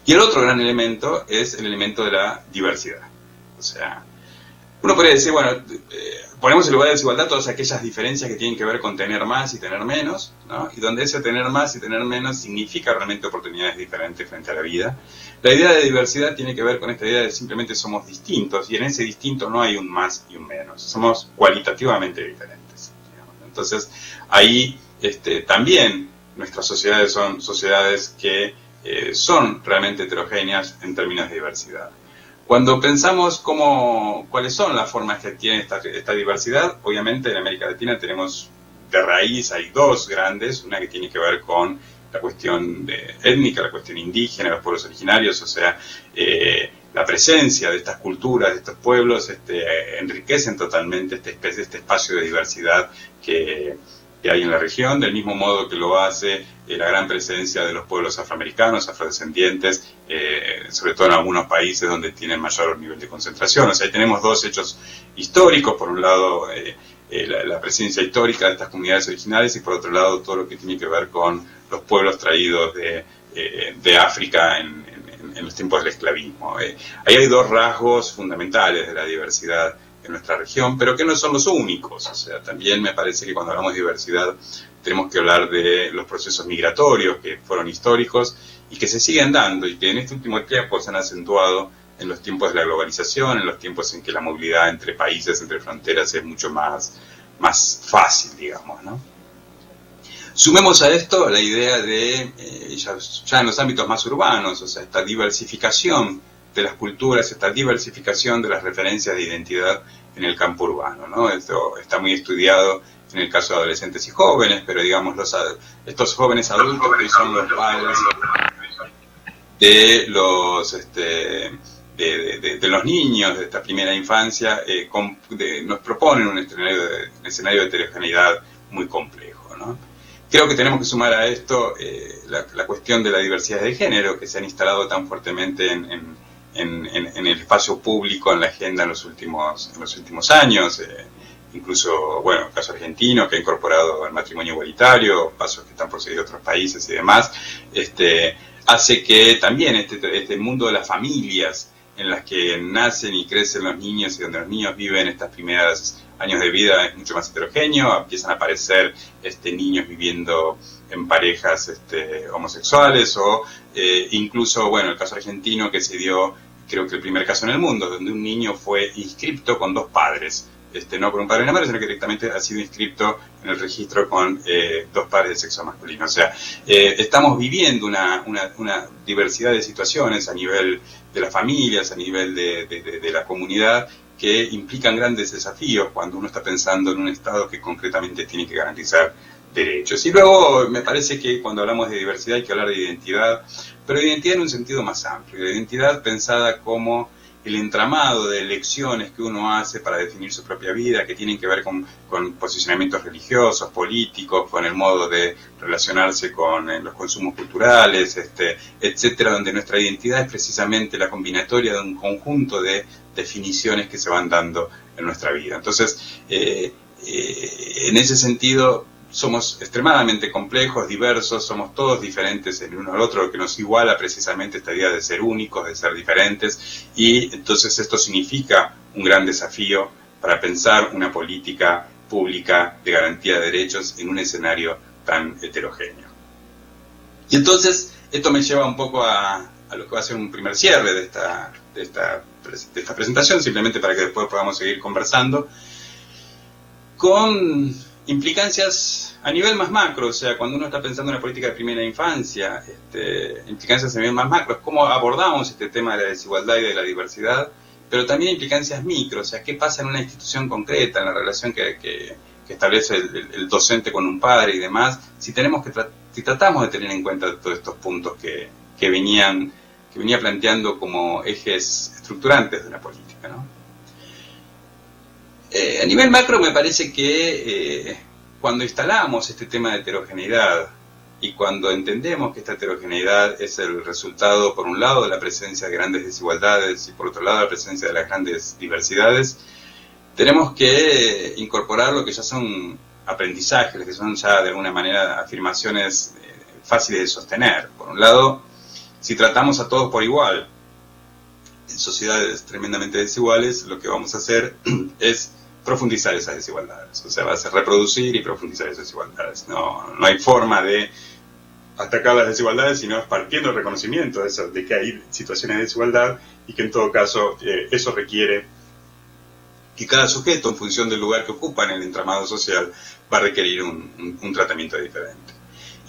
Y el otro gran elemento es el elemento de la diversidad. O sea, uno podría decir, bueno, ponemos en lugar de desigualdad todas aquellas diferencias que tienen que ver con tener más y tener menos, ¿no? Y donde ese tener más y tener menos significa realmente oportunidades diferentes frente a la vida. La idea de diversidad tiene que ver con esta idea de simplemente somos distintos, y en ese distinto no hay un más y un menos, somos cualitativamente diferentes, digamos. Entonces, ahí también nuestras sociedades son sociedades que son realmente heterogéneas en términos de diversidad. Cuando pensamos cuáles son las formas que tiene esta diversidad, obviamente en América Latina tenemos de raíz, hay dos grandes, una que tiene que ver con la cuestión étnica, la cuestión indígena, los pueblos originarios, o sea, la presencia de estas culturas, de estos pueblos, enriquecen totalmente este espacio de diversidad que hay en la región, del mismo modo que lo hace la gran presencia de los pueblos afroamericanos, afrodescendientes, sobre todo en algunos países donde tienen mayor nivel de concentración. O sea, ahí tenemos dos hechos históricos: por un lado la presencia histórica de estas comunidades originales, y por otro lado todo lo que tiene que ver con los pueblos traídos de África en los tiempos del esclavismo. Ahí hay dos rasgos fundamentales de la diversidad en nuestra región, pero que no son los únicos. O sea, también me parece que cuando hablamos de diversidad tenemos que hablar de los procesos migratorios que fueron históricos y que se siguen dando, y que en este último tiempo se han acentuado en los tiempos de la globalización, en los tiempos en que la movilidad entre países, entre fronteras, es mucho más fácil, digamos, ¿no? Sumemos a esto la idea de, ya en los ámbitos más urbanos, o sea, esta diversificación de las culturas, esta diversificación de las referencias de identidad en el campo urbano, ¿no? Esto está muy estudiado en el caso de adolescentes y jóvenes, pero digamos estos jóvenes adultos que son los padres de los niños de esta primera infancia, nos proponen un escenario de heterogeneidad muy complejo, ¿no? Creo que tenemos que sumar a esto la cuestión de la diversidad de género, que se han instalado tan fuertemente en el espacio público, en la agenda en los últimos años, incluso, bueno, el caso argentino, que ha incorporado el matrimonio igualitario, pasos que están por seguir otros países y demás, hace que también este mundo de las familias en las que nacen y crecen los niños y donde los niños viven estos primeros años de vida es mucho más heterogéneo. Empiezan a aparecer niños viviendo en parejas homosexuales, o incluso, bueno, el caso argentino, que se dio, creo que el primer caso en el mundo, donde un niño fue inscripto con dos padres, no con un padre y una madre, sino que directamente ha sido inscripto en el registro con dos padres de sexo masculino. O sea, estamos viviendo una diversidad de situaciones a nivel de las familias, a nivel de la comunidad, que implican grandes desafíos cuando uno está pensando en un Estado que concretamente tiene que garantizar derechos. Y luego me parece que cuando hablamos de diversidad hay que hablar de identidad, pero de identidad en un sentido más amplio, de identidad pensada como el entramado de elecciones que uno hace para definir su propia vida, que tienen que ver con posicionamientos religiosos, políticos, con el modo de relacionarse con los consumos culturales, etcétera, donde nuestra identidad es precisamente la combinatoria de un conjunto de definiciones que se van dando en nuestra vida. Entonces, en ese sentido, somos extremadamente complejos, diversos, somos todos diferentes el uno al otro, lo que nos iguala precisamente esta idea de ser únicos, de ser diferentes, y entonces esto significa un gran desafío para pensar una política pública de garantía de derechos en un escenario tan heterogéneo. Y entonces esto me lleva un poco a lo que va a ser un primer cierre de esta presentación, simplemente para que después podamos seguir conversando, con implicancias a nivel más macro. O sea, cuando uno está pensando en la política de primera infancia, implicancias a nivel más macro, es cómo abordamos este tema de la desigualdad y de la diversidad, pero también implicancias micro, o sea, qué pasa en una institución concreta, en la relación que establece el docente con un padre y demás, si tratamos de tener en cuenta todos estos puntos que venía planteando como ejes estructurantes de la política, ¿no? A nivel macro me parece que cuando instalamos este tema de heterogeneidad y cuando entendemos que esta heterogeneidad es el resultado, por un lado, de la presencia de grandes desigualdades y por otro lado, de la presencia de las grandes diversidades, tenemos que incorporar lo que ya son aprendizajes, que son ya de alguna manera afirmaciones fáciles de sostener. Por un lado, Si tratamos a todos por igual, en sociedades tremendamente desiguales, lo que vamos a hacer es profundizar esas desigualdades. O sea, va a ser reproducir y profundizar esas desigualdades. No hay forma de atacar las desigualdades, sino es partiendo del reconocimiento de que hay situaciones de desigualdad y que en todo caso eso requiere que cada sujeto, en función del lugar que ocupa en el entramado social, va a requerir un tratamiento diferente.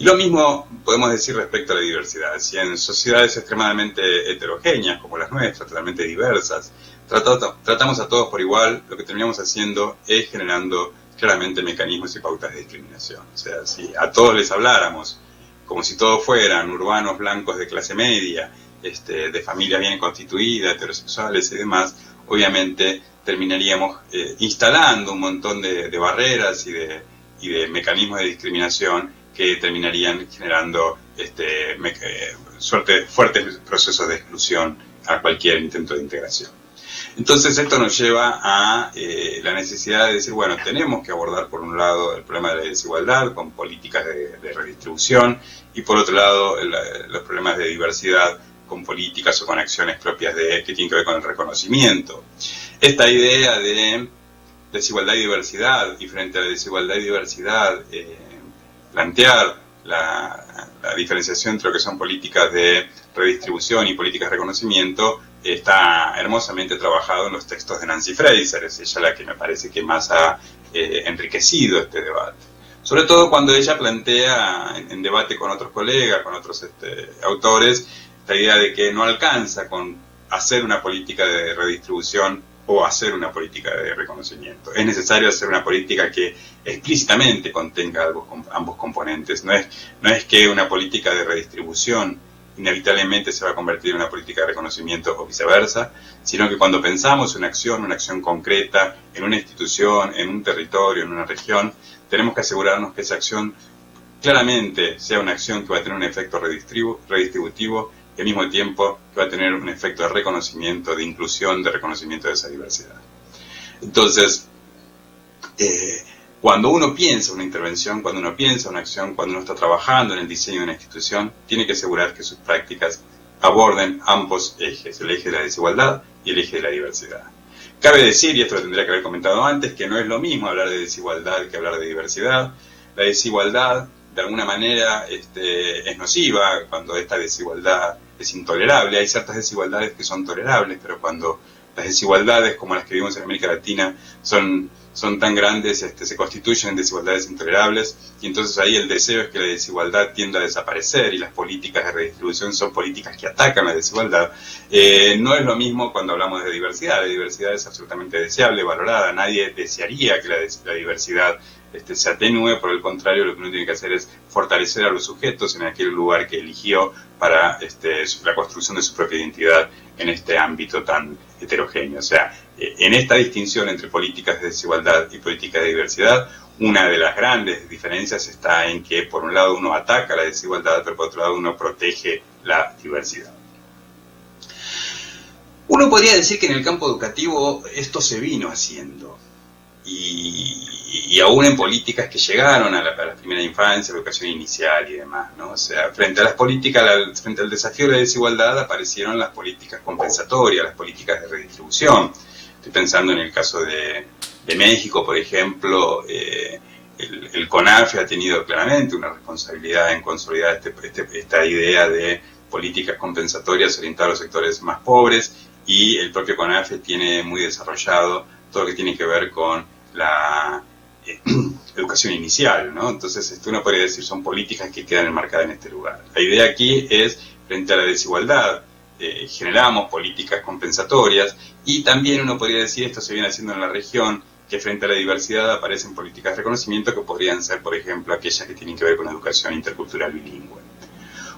Y lo mismo podemos decir respecto a la diversidad. Si en sociedades extremadamente heterogéneas, como las nuestras, totalmente diversas, tratamos a todos por igual, lo que terminamos haciendo es generando claramente mecanismos y pautas de discriminación. O sea, si a todos les habláramos como si todos fueran urbanos blancos de clase media, de familias bien constituidas, heterosexuales y demás, obviamente terminaríamos instalando un montón de barreras y de mecanismos de discriminación que terminarían generando fuertes procesos de exclusión a cualquier intento de integración. Entonces esto nos lleva a la necesidad de decir, bueno, tenemos que abordar por un lado el problema de la desigualdad con políticas de redistribución y por otro lado los problemas de diversidad con políticas o con acciones propias que tienen que ver con el reconocimiento. Esta idea de desigualdad y diversidad, y frente a la desigualdad y diversidad, plantear la diferenciación entre lo que son políticas de redistribución y políticas de reconocimiento, está hermosamente trabajado en los textos de Nancy Fraser. Es ella la que me parece que más ha enriquecido este debate. Sobre todo cuando ella plantea, en debate con otros colegas, con otros autores, la idea de que no alcanza con hacer una política de redistribución o hacer una política de reconocimiento. Es necesario hacer una política que explícitamente contenga ambos componentes. No es que una política de redistribución inevitablemente se va a convertir en una política de reconocimiento o viceversa, sino que cuando pensamos en una acción concreta, en una institución, en un territorio, en una región, tenemos que asegurarnos que esa acción claramente sea una acción que va a tener un efecto redistributivo y al mismo tiempo que va a tener un efecto de reconocimiento, de inclusión, de reconocimiento de esa diversidad. Entonces, cuando uno piensa una intervención, cuando uno piensa una acción, cuando uno está trabajando en el diseño de una institución, tiene que asegurar que sus prácticas aborden ambos ejes, el eje de la desigualdad y el eje de la diversidad. Cabe decir, y esto lo tendría que haber comentado antes, que no es lo mismo hablar de desigualdad que hablar de diversidad. La desigualdad, de alguna manera, es nociva cuando esta desigualdad es intolerable. Hay ciertas desigualdades que son tolerables, pero cuando las desigualdades como las que vivimos en América Latina son tan grandes, se constituyen en desigualdades intolerables, y entonces ahí el deseo es que la desigualdad tienda a desaparecer, y las políticas de redistribución son políticas que atacan la desigualdad. No es lo mismo cuando hablamos de diversidad. La diversidad es absolutamente deseable, valorada. Nadie desearía que la diversidad se atenúe. Por el contrario, lo que uno tiene que hacer es fortalecer a los sujetos en aquel lugar que eligió para la construcción de su propia identidad en este ámbito tan heterogéneo. O sea, en esta distinción entre políticas de desigualdad y políticas de diversidad, una de las grandes diferencias está en que por un lado uno ataca la desigualdad, pero por otro lado uno protege la diversidad. Uno podría decir que en el campo educativo esto se vino haciendo, y aún en políticas que llegaron a la primera infancia, la educación inicial y demás, ¿no? O sea, frente a las políticas, frente al desafío de la desigualdad, aparecieron las políticas compensatorias, las políticas de redistribución. Estoy pensando en el caso de México, por ejemplo. El CONAFE ha tenido claramente una responsabilidad en consolidar esta idea de políticas compensatorias orientadas a los sectores más pobres, y el propio CONAFE tiene muy desarrollado todo lo que tiene que ver con la educación inicial, ¿no? Entonces, uno podría decir son políticas que quedan enmarcadas en este lugar. La idea aquí es, frente a la desigualdad, generamos políticas compensatorias, y también uno podría decir, esto se viene haciendo en la región, que frente a la diversidad aparecen políticas de reconocimiento que podrían ser, por ejemplo, aquellas que tienen que ver con educación intercultural bilingüe.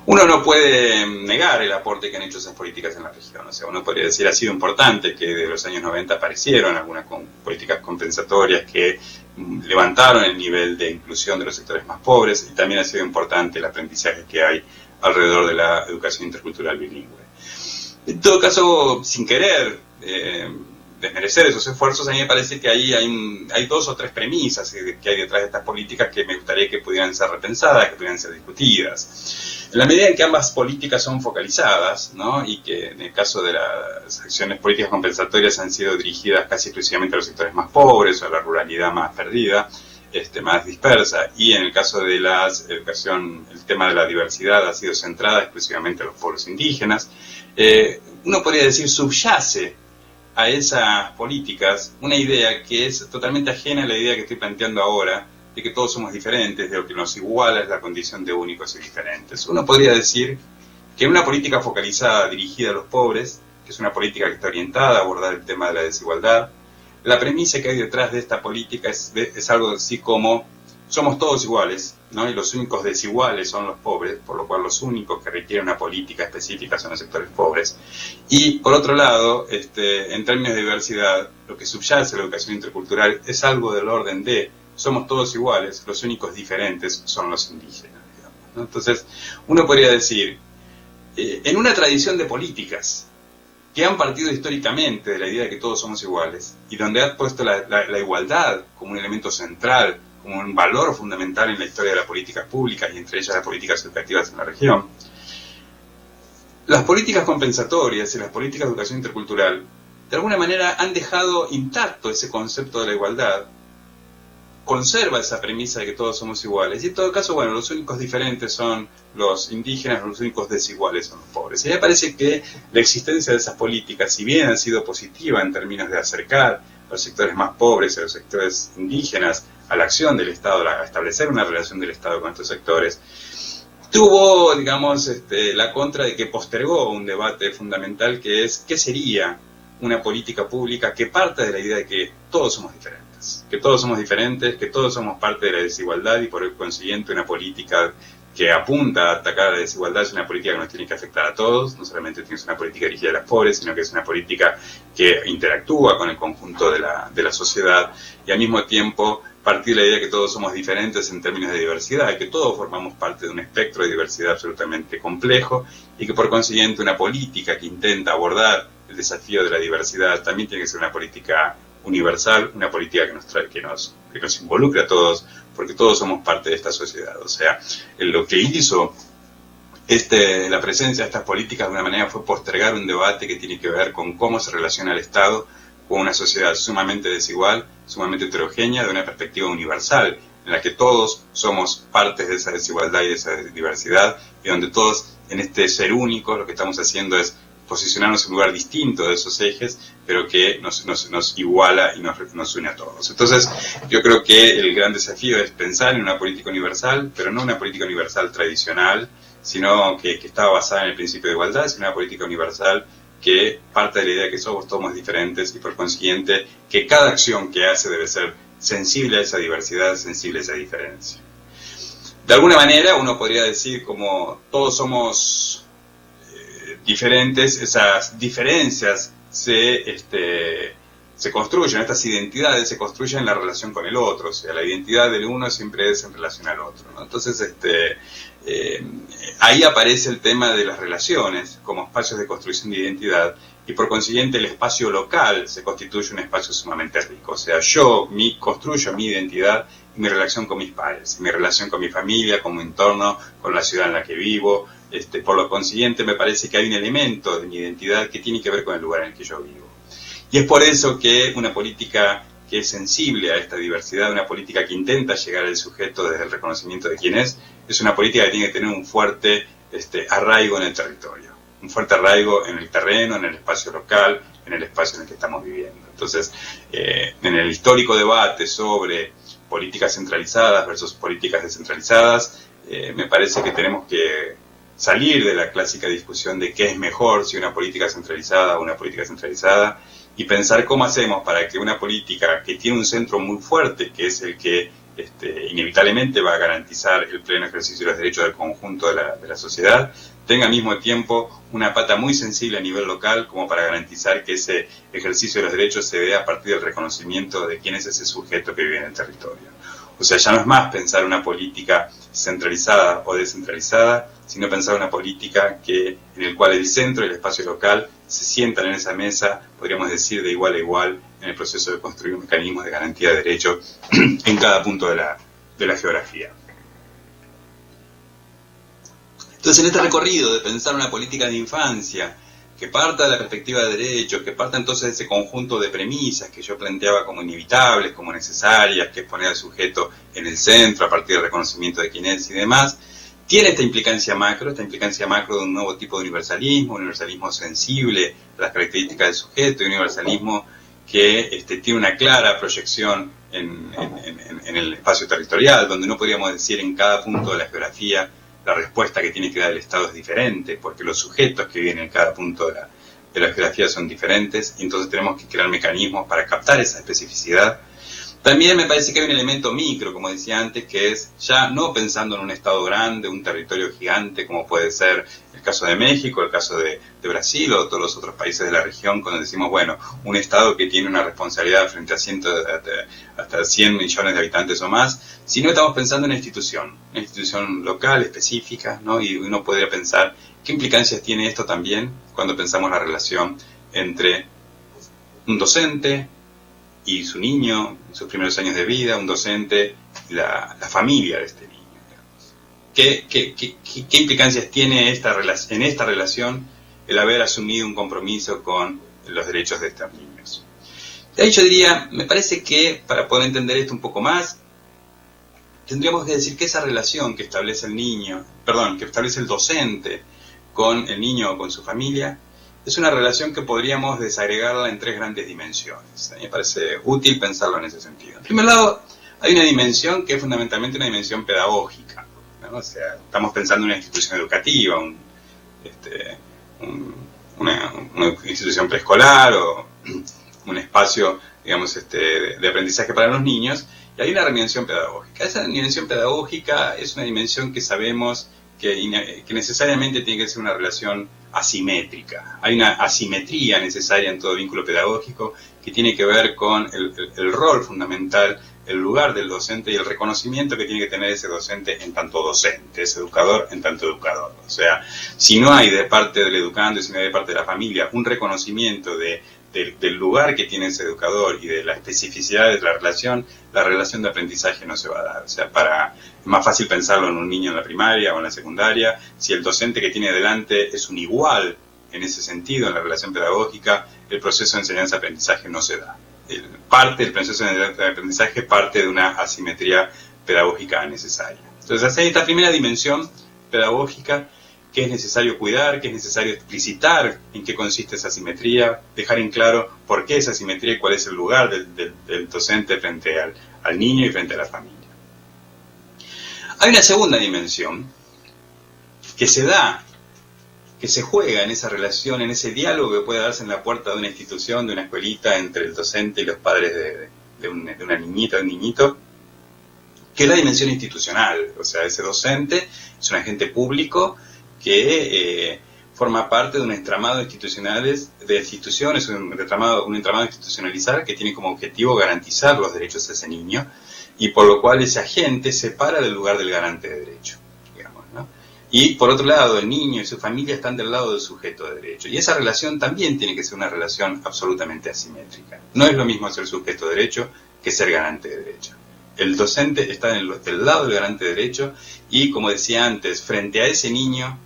Uno no puede negar el aporte que han hecho esas políticas en la región. O sea, uno podría decir ha sido importante que desde los años 90 aparecieron algunas políticas compensatorias que levantaron el nivel de inclusión de los sectores más pobres, y también ha sido importante el aprendizaje que hay alrededor de la educación intercultural bilingüe. En todo caso, sin querer, desmerecer esos esfuerzos, a mí me parece que ahí hay dos o tres premisas que hay detrás de estas políticas que me gustaría que pudieran ser repensadas, que pudieran ser discutidas. En la medida en que ambas políticas son focalizadas, ¿no? Y que en el caso de las acciones políticas compensatorias han sido dirigidas casi exclusivamente a los sectores más pobres o a la ruralidad más perdida, más dispersa, y en el caso de la educación, el tema de la diversidad ha sido centrada exclusivamente a los pueblos indígenas, uno podría decir subyace a esas políticas una idea que es totalmente ajena a la idea que estoy planteando ahora, de que todos somos diferentes, de lo que nos iguala es la condición de únicos y diferentes. Uno podría decir que una política focalizada dirigida a los pobres, que es una política que está orientada a abordar el tema de la desigualdad, la premisa que hay detrás de esta política es algo así como somos todos iguales, ¿no? Y los únicos desiguales son los pobres, por lo cual los únicos que requieren una política específica son los sectores pobres. Y por otro lado, en términos de diversidad, lo que subyace a la educación intercultural es algo del orden de somos todos iguales, los únicos diferentes son los indígenas, digamos, ¿no? Entonces, uno podría decir, en una tradición de políticas que han partido históricamente de la idea de que todos somos iguales, y donde ha puesto la igualdad como un elemento central, como un valor fundamental en la historia de las políticas públicas y entre ellas las políticas educativas en la región, las políticas compensatorias y las políticas de educación intercultural de alguna manera han dejado intacto ese concepto de la igualdad, conserva esa premisa de que todos somos iguales, y en todo caso, bueno, los únicos diferentes son los indígenas, los únicos desiguales son los pobres. Y me parece que la existencia de esas políticas, si bien ha sido positiva en términos de acercar a los sectores más pobres, a los sectores indígenas, a la acción del Estado, a establecer una relación del Estado con estos sectores, tuvo, digamos, la contra de que postergó un debate fundamental que es, ¿qué sería una política pública que parte de la idea de que todos somos diferentes? Que todos somos diferentes, que todos somos parte de la desigualdad y por consiguiente una política que apunta a atacar la desigualdad es una política que nos tiene que afectar a todos, no solamente tiene una política dirigida a los pobres, sino que es una política que interactúa con el conjunto de la sociedad y al mismo tiempo partir de la idea de que todos somos diferentes en términos de diversidad, que todos formamos parte de un espectro de diversidad absolutamente complejo y que por consiguiente una política que intenta abordar el desafío de la diversidad también tiene que ser una política universal, una política que nos involucre a todos, porque todos somos parte de esta sociedad. O sea, lo que hizo la presencia de estas políticas de una manera fue postergar un debate que tiene que ver con cómo se relaciona el Estado con una sociedad sumamente desigual, sumamente heterogénea, de una perspectiva universal, en la que todos somos partes de esa desigualdad y de esa diversidad, y donde todos, en este ser único, lo que estamos haciendo es posicionarnos en un lugar distinto de esos ejes, pero que nos iguala y nos une a todos. Entonces, yo creo que el gran desafío es pensar en una política universal, pero no una política universal tradicional, sino que está basada en el principio de igualdad, sino una política universal que parte de la idea de que somos todos diferentes y por consiguiente que cada acción que hace debe ser sensible a esa diversidad, sensible a esa diferencia. De alguna manera uno podría decir como todos somos diferentes, esas diferencias se construyen, estas identidades se construyen en la relación con el otro, o sea, la identidad del uno siempre es en relación al otro, ¿no? Entonces, ahí aparece el tema de las relaciones como espacios de construcción de identidad y por consiguiente el espacio local se constituye un espacio sumamente rico, o sea, yo construyo mi identidad y mi relación con mis pares, mi relación con mi familia, con mi entorno, con la ciudad en la que vivo. Por lo consiguiente me parece que hay un elemento de mi identidad que tiene que ver con el lugar en el que yo vivo. Y es por eso que una política que es sensible a esta diversidad, una política que intenta llegar al sujeto desde el reconocimiento de quién es una política que tiene que tener un fuerte arraigo en el territorio, un fuerte arraigo en el terreno, en el espacio local, en el espacio en el que estamos viviendo. Entonces, en el histórico debate sobre políticas centralizadas versus políticas descentralizadas, me parece que tenemos que salir de la clásica discusión de qué es mejor, si una política centralizada o una política centralizada, y pensar cómo hacemos para que una política que tiene un centro muy fuerte, que es el que inevitablemente va a garantizar el pleno ejercicio de los derechos del conjunto de la sociedad, tenga al mismo tiempo una pata muy sensible a nivel local como para garantizar que ese ejercicio de los derechos se dé a partir del reconocimiento de quién es ese sujeto que vive en el territorio. O O sea, ya no es más pensar una política centralizada o descentralizada, sino pensar una política en el cual el centro y el espacio local se sientan en esa mesa, podríamos decir, de igual a igual, en el proceso de construir mecanismos de garantía de derechos en cada punto de la geografía. Entonces, en este recorrido de pensar una política de infancia que parta de la perspectiva de derechos, que parta entonces de ese conjunto de premisas que yo planteaba como inevitables, como necesarias, que es poner al sujeto en el centro a partir del reconocimiento de quién es y demás, tiene esta implicancia macro de un nuevo tipo de universalismo, un universalismo sensible a las características del sujeto, y un universalismo que tiene una clara proyección en el espacio territorial, donde no podríamos decir en cada punto de la geografía la respuesta que tiene que dar el Estado es diferente, porque los sujetos que viven en cada punto de la geografía son diferentes, y entonces tenemos que crear mecanismos para captar esa especificidad. También me parece que hay un elemento micro, como decía antes, que es ya no pensando en un Estado grande, un territorio gigante, como puede ser el caso de México, el caso de Brasil o todos los otros países de la región, cuando decimos, bueno, un Estado que tiene una responsabilidad frente a hasta 100 millones de habitantes o más, sino estamos pensando en una institución local, específica, ¿no? Y uno podría pensar qué implicancias tiene esto también cuando pensamos la relación entre un docente y su niño, en sus primeros años de vida, un docente y la familia de este niño. ¿Qué implicancias tiene en esta relación el haber asumido un compromiso con los derechos de estos niños? De hecho, diría, me parece que para poder entender esto un poco más, tendríamos que decir que esa relación que establece que establece el docente con el niño o con su familia, es una relación que podríamos desagregarla en 3 grandes dimensiones. A mí me parece útil pensarlo en ese sentido. En primer lado, hay una dimensión que es fundamentalmente una dimensión pedagógica, ¿no? O sea, estamos pensando en una institución educativa, una institución preescolar o un espacio, digamos, de aprendizaje para los niños, y hay una dimensión pedagógica. Esa dimensión pedagógica es una dimensión que sabemos que necesariamente tiene que ser una relación asimétrica. Hay una asimetría necesaria en todo vínculo pedagógico que tiene que ver con el rol fundamental, el lugar del docente y el reconocimiento que tiene que tener ese docente en tanto docente, ese educador en tanto educador. O sea, si no hay de parte del educando y si no hay de parte de la familia un reconocimiento del lugar que tiene ese educador y de la especificidad de la relación de aprendizaje no se va a dar. O sea, es más fácil pensarlo en un niño en la primaria o en la secundaria. Si el docente que tiene delante es un igual en ese sentido, en la relación pedagógica, el proceso de enseñanza-aprendizaje no se da. El proceso de aprendizaje parte de una asimetría pedagógica necesaria. Entonces, hay esta primera dimensión pedagógica que es necesario cuidar, que es necesario explicitar en qué consiste esa asimetría, dejar en claro por qué esa asimetría y cuál es el lugar del docente frente al niño y frente a la familia. Hay una segunda dimensión que se juega en esa relación, en ese diálogo que puede darse en la puerta de una institución, de una escuelita, entre el docente y los padres de una niñita o un niñito, que es la dimensión institucional. O sea, ese docente es un agente público que forma parte de un entramado de instituciones, un entramado institucionalizado que tiene como objetivo garantizar los derechos de ese niño, y por lo cual ese agente se para del lugar del garante de derecho, digamos, ¿no? Y por otro lado, el niño y su familia están del lado del sujeto de derecho, y esa relación también tiene que ser una relación absolutamente asimétrica. No es lo mismo ser sujeto de derecho que ser garante de derecho. El docente está del lado del garante de derecho y, como decía antes, frente a ese niño,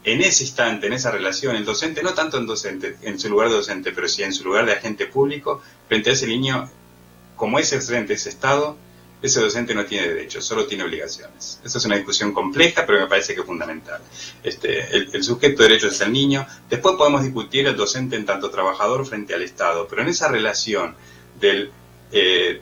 en ese instante, en esa relación, el docente, no tanto en su lugar de docente, pero sí en su lugar de agente público, frente a ese niño, como ese frente a ese Estado, ese docente no tiene derechos, solo tiene obligaciones. Esa es una discusión compleja, pero me parece que es fundamental. El sujeto de derechos es el niño. Después podemos discutir el docente en tanto trabajador frente al Estado, pero en esa relación del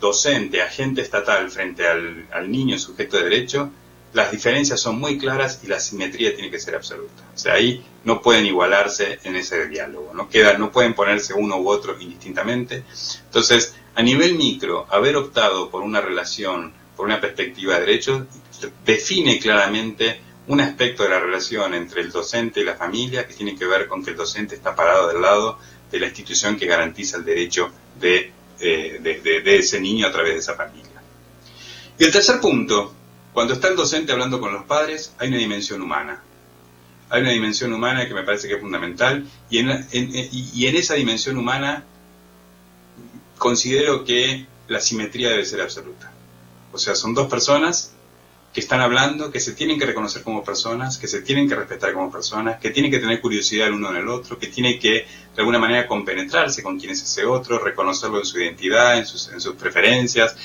docente, agente estatal frente al niño sujeto de derecho, las diferencias son muy claras y la simetría tiene que ser absoluta. O sea, ahí no pueden igualarse en ese diálogo, no pueden ponerse uno u otro indistintamente. Entonces, a nivel micro, haber optado por una relación, por una perspectiva de derechos, define claramente un aspecto de la relación entre el docente y la familia que tiene que ver con que el docente está parado del lado de la institución que garantiza el derecho de ese niño a través de esa familia. Y el tercer punto, cuando está el docente hablando con los padres, hay una dimensión humana. Hay una dimensión humana que me parece que es fundamental, y en esa dimensión humana considero que la simetría debe ser absoluta. O sea, son dos personas que están hablando, que se tienen que reconocer como personas, que se tienen que respetar como personas, que tienen que tener curiosidad el uno en el otro, que tienen que, de alguna manera, compenetrarse con quién es ese otro, reconocerlo en su identidad, en sus preferencias,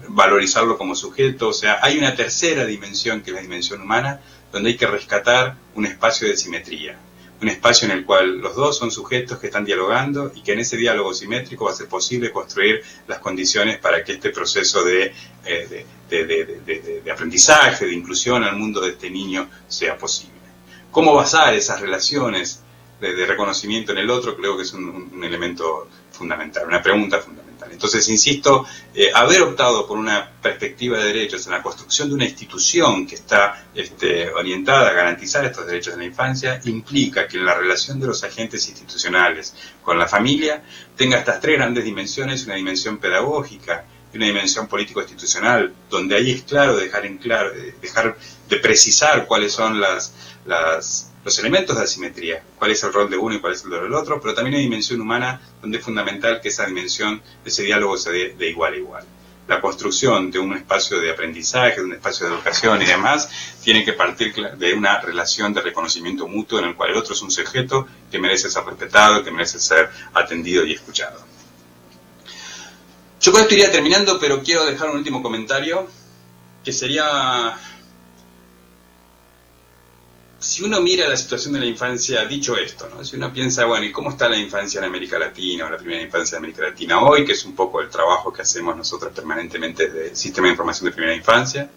valorizarlo como sujeto. O sea, hay una tercera dimensión, que es la dimensión humana, donde hay que rescatar un espacio de simetría. Un espacio en el cual los dos son sujetos que están dialogando y que en ese diálogo simétrico va a ser posible construir las condiciones para que este proceso de aprendizaje, de inclusión al mundo de este niño sea posible. ¿Cómo basar esas relaciones de reconocimiento en el otro? Creo que es un elemento fundamental, una pregunta fundamental. Entonces, insisto, haber optado por una perspectiva de derechos en la construcción de una institución que está orientada a garantizar estos derechos de la infancia implica que la relación de los agentes institucionales con la familia tenga estas tres grandes dimensiones: una dimensión pedagógica y una dimensión político-institucional, donde ahí es claro dejar de precisar cuáles son los elementos de asimetría, cuál es el rol de uno y cuál es el rol del otro, pero también hay dimensión humana, donde es fundamental que esa dimensión, ese diálogo se dé de igual a igual. La construcción de un espacio de aprendizaje, de un espacio de educación y demás, tiene que partir de una relación de reconocimiento mutuo en el cual el otro es un sujeto que merece ser respetado, que merece ser atendido y escuchado. Yo con esto iría terminando, pero quiero dejar un último comentario, que sería: si uno mira la situación de la infancia, dicho esto, ¿no? Si uno piensa, bueno, ¿y cómo está la infancia en América Latina, o la primera infancia de América Latina hoy, que es un poco el trabajo que hacemos nosotros permanentemente del Sistema de Información de Primera Infancia?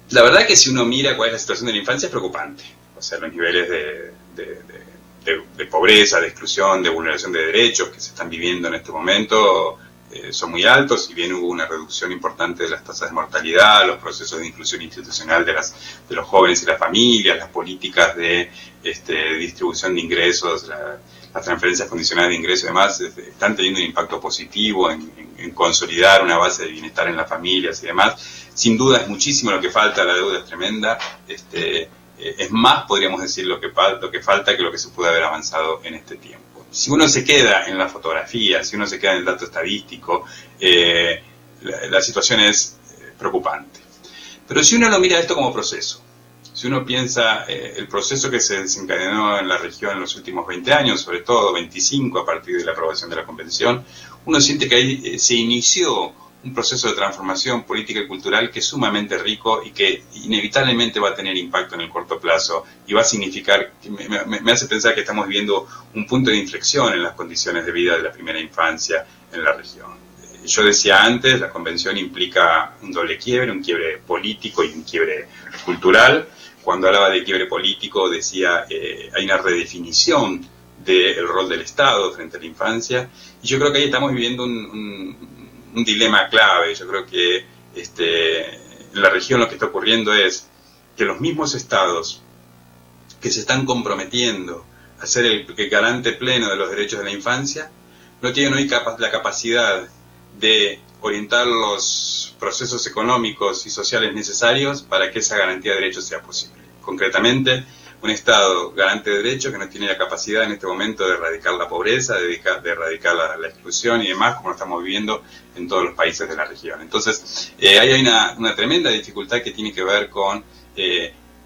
La verdad que si uno mira cuál es la situación de la infancia es preocupante. O sea, los niveles de pobreza, de exclusión, de vulneración de derechos que se están viviendo en este momento son muy altos. Si bien hubo una reducción importante de las tasas de mortalidad, los procesos de inclusión institucional de los jóvenes y las familias, las políticas de distribución de ingresos, las transferencias condicionales de ingresos y demás, están teniendo un impacto positivo en consolidar una base de bienestar en las familias y demás. Sin duda es muchísimo lo que falta, la deuda es tremenda. Es más, podríamos decir, lo que falta que lo que se puede haber avanzado en este tiempo. Si uno se queda en la fotografía, si uno se queda en el dato estadístico, la situación es preocupante. Pero si uno lo mira esto como proceso, si uno piensa el proceso que se desencadenó en la región en los últimos 20 años, sobre todo 25 a partir de la aprobación de la Convención, uno siente que ahí se inició un proceso de transformación política y cultural que es sumamente rico y que inevitablemente va a tener impacto en el corto plazo y va a significar, me hace pensar que estamos viviendo un punto de inflexión en las condiciones de vida de la primera infancia en la región. Yo decía antes, la Convención implica un doble quiebre, un quiebre político y un quiebre cultural. Cuando hablaba de quiebre político decía hay una redefinición del rol del Estado frente a la infancia, y yo creo que ahí estamos viviendo un dilema clave. Yo creo que en la región lo que está ocurriendo es que los mismos estados que se están comprometiendo a ser el garante pleno de los derechos de la infancia no tienen hoy la capacidad de orientar los procesos económicos y sociales necesarios para que esa garantía de derechos sea posible. Concretamente, un Estado garante de derechos que no tiene la capacidad en este momento de erradicar la pobreza, de erradicar la exclusión y demás, como lo estamos viviendo en todos los países de la región. Entonces, ahí hay una tremenda dificultad que tiene que ver con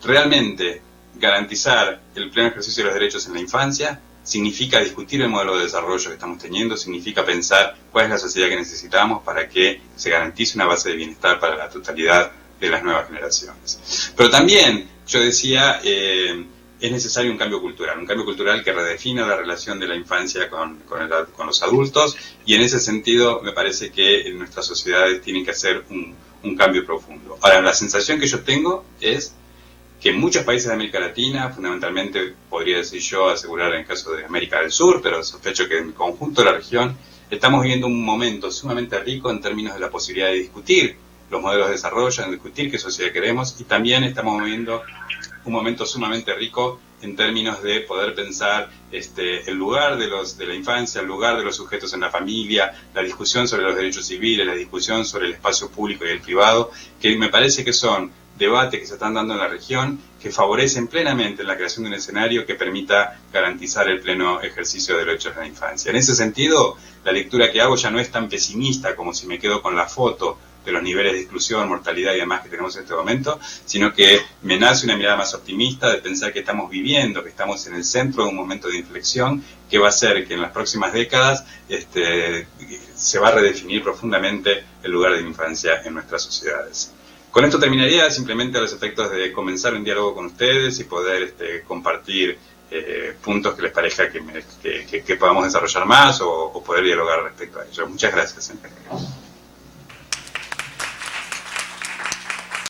realmente garantizar el pleno ejercicio de los derechos en la infancia. Significa discutir el modelo de desarrollo que estamos teniendo, significa pensar cuál es la sociedad que necesitamos para que se garantice una base de bienestar para la totalidad de las nuevas generaciones. Pero también, yo decía, es necesario un cambio cultural que redefina la relación de la infancia con los adultos, y en ese sentido me parece que nuestras sociedades tienen que hacer un cambio profundo. Ahora, la sensación que yo tengo es que en muchos países de América Latina, fundamentalmente podría decir yo, asegurar en el caso de América del Sur, pero sospecho que en el conjunto de la región, estamos viviendo un momento sumamente rico en términos de la posibilidad de discutir los modelos de desarrollo, en discutir qué sociedad queremos, y también estamos viviendo un momento sumamente rico en términos de poder pensar el lugar de la infancia, el lugar de los sujetos en la familia, la discusión sobre los derechos civiles, la discusión sobre el espacio público y el privado, que me parece que son debates que se están dando en la región que favorecen plenamente la creación de un escenario que permita garantizar el pleno ejercicio de los derechos de la infancia. En ese sentido, la lectura que hago ya no es tan pesimista como si me quedo con la foto de los niveles de exclusión, mortalidad y demás que tenemos en este momento, sino que me nace una mirada más optimista de pensar que estamos viviendo, que estamos en el centro de un momento de inflexión que va a hacer que en las próximas décadas se va a redefinir profundamente el lugar de la infancia en nuestras sociedades. Con esto terminaría, simplemente a los efectos de comenzar un diálogo con ustedes y poder compartir puntos que les parezca que podamos desarrollar más o poder dialogar respecto a ello. Muchas gracias.